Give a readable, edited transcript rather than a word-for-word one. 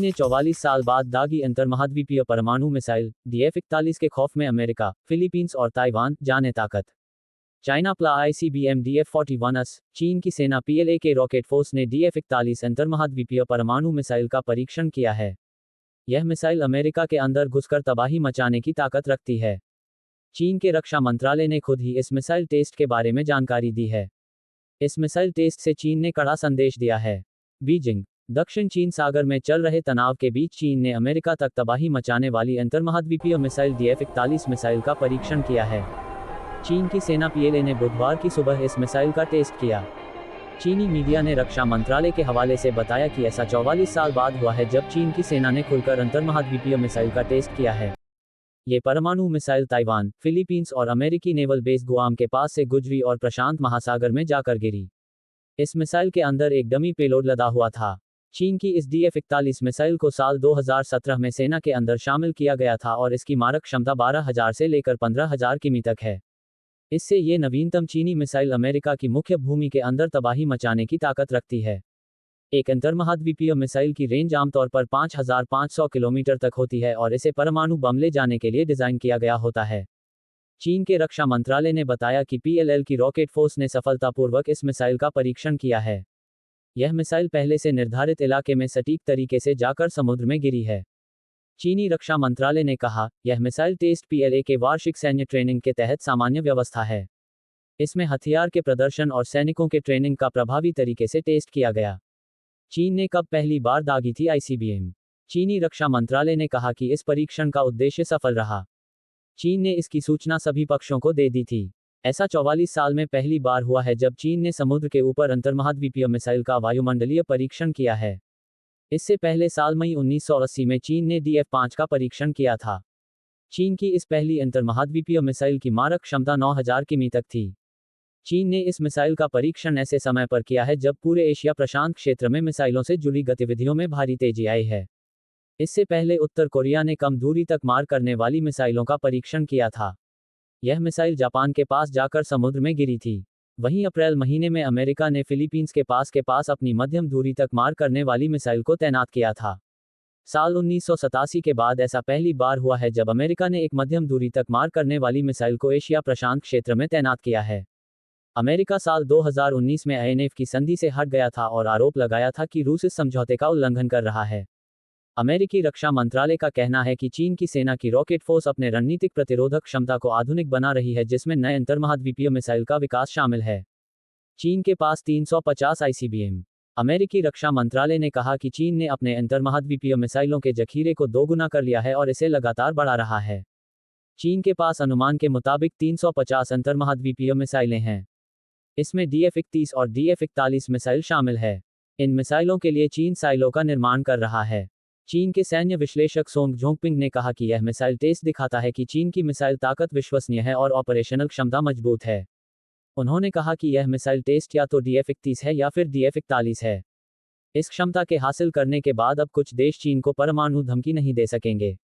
ने 44 साल बाद दागी अंतर्महाद्वीपीय परमाणु मिसाइल DF-41 के खौफ में अमेरिका, फिलीपींस और ताइवान जाने ताकत। चाइना प्ला ICBM DF-41S। चीन की सेना PLA के रॉकेट फोर्स ने DF-41 अंतर्महाद्वीपीय परमाणु मिसाइल का परीक्षण किया है। यह मिसाइल अमेरिका के अंदर घुसकर तबाही मचाने की ताकत रखती है। चीन के रक्षा मंत्रालय ने खुद ही इस मिसाइल टेस्ट के बारे में जानकारी दी है। इस मिसाइल टेस्ट से चीन ने कड़ा संदेश दिया है। बीजिंग। दक्षिण चीन सागर में चल रहे तनाव के बीच चीन ने अमेरिका तक तबाही मचाने वाली अंतर्महाद्वीपीय मिसाइल DF-41 मिसाइल का परीक्षण किया है। चीन की सेना PLA ने बुधवार की सुबह इस मिसाइल का टेस्ट किया। चीनी मीडिया ने रक्षा मंत्रालय के हवाले से बताया कि ऐसा 44 साल बाद हुआ है जब चीन की सेना ने खुलकर अंतर्महाद्वीपीय मिसाइल का टेस्ट किया है। ये परमाणु मिसाइल ताइवान, फिलीपींस और अमेरिकी नेवल बेस गुआम के पास से गुजरी और प्रशांत महासागर में जाकर गिरी। इस मिसाइल के अंदर एक डमी पेलोड लदा हुआ था। चीन की इस DF-41 मिसाइल को साल 2017 में सेना के अंदर शामिल किया गया था और इसकी मारक क्षमता 12,000 से लेकर 15,000 किमी तक है। इससे ये नवीनतम चीनी मिसाइल अमेरिका की मुख्य भूमि के अंदर तबाही मचाने की ताकत रखती है। एक अंतर्महाद्वीपीय मिसाइल की रेंज आमतौर पर 5,500 किलोमीटर तक होती है और इसे परमाणु बम ले जाने के लिए डिजाइन किया गया होता है। चीन के रक्षा मंत्रालय ने बताया कि PLL की रॉकेट फोर्स ने सफलतापूर्वक इस मिसाइल का परीक्षण किया है। यह मिसाइल पहले से निर्धारित इलाके में सटीक तरीके से जाकर समुद्र में गिरी है। चीनी रक्षा मंत्रालय ने कहा, यह मिसाइल टेस्ट PLA के वार्षिक सैन्य ट्रेनिंग के तहत सामान्य व्यवस्था है। इसमें हथियार के प्रदर्शन और सैनिकों के ट्रेनिंग का प्रभावी तरीके से टेस्ट किया गया। चीन ने कब पहली बार दागी थी ICBM? चीनी रक्षा मंत्रालय ने कहा कि इस परीक्षण का उद्देश्य सफल रहा। चीन ने इसकी सूचना सभी पक्षों को दे दी थी। ऐसा 44 साल में पहली बार हुआ है जब चीन ने समुद्र के ऊपर अंतर्महाद्वीपीय मिसाइल का वायुमंडलीय परीक्षण किया है। इससे पहले साल मई 1980 में चीन ने DF-5 का परीक्षण किया था। चीन की इस पहली अंतर्महाद्वीपीय मिसाइल की मारक क्षमता 9,000 किमी तक थी। चीन ने इस मिसाइल का परीक्षण ऐसे समय पर किया है जब पूरे एशिया प्रशांत क्षेत्र में मिसाइलों से जुड़ी गतिविधियों में भारी तेजी आई है। इससे पहले उत्तर कोरिया ने कम दूरी तक मार करने वाली मिसाइलों का परीक्षण किया था। यह मिसाइल जापान के पास जाकर समुद्र में गिरी थी। वहीं अप्रैल महीने में अमेरिका ने फिलीपींस के पास अपनी मध्यम दूरी तक मार करने वाली मिसाइल को तैनात किया था। साल 1987 के बाद ऐसा पहली बार हुआ है जब अमेरिका ने एक मध्यम दूरी तक मार करने वाली मिसाइल को एशिया प्रशांत क्षेत्र में तैनात किया है। अमेरिका साल 2019 में INF की संधि से हट गया था और आरोप लगाया था कि रूस इस समझौते का उल्लंघन कर रहा है। अमेरिकी रक्षा मंत्रालय का कहना है कि चीन की सेना की रॉकेट फोर्स अपने रणनीतिक प्रतिरोधक क्षमता को आधुनिक बना रही है जिसमें नए अंतर्महाद्वीपीय मिसाइल का विकास शामिल है। चीन के पास 350 ICBM। अमेरिकी रक्षा मंत्रालय ने कहा कि चीन ने अपने अंतर्महाद्वीपीय मिसाइलों के जखीरे को दोगुना कर लिया है और इसे लगातार बढ़ा रहा है। चीन के पास अनुमान के मुताबिक 350 अंतर्महाद्वीपीय मिसाइलें हैं। इसमें DF-31 और DF-41 मिसाइल शामिल है। इन मिसाइलों के लिए चीन साइलो का निर्माण कर रहा है। चीन के सैन्य विश्लेषक सोंग जोंगपिंग ने कहा कि यह मिसाइल टेस्ट दिखाता है कि चीन की मिसाइल ताकत विश्वसनीय है और ऑपरेशनल क्षमता मजबूत है। उन्होंने कहा कि यह मिसाइल टेस्ट या तो DF-31 है या फिर DF-41 है। इस क्षमता के हासिल करने के बाद अब कुछ देश चीन को परमाणु धमकी नहीं दे सकेंगे।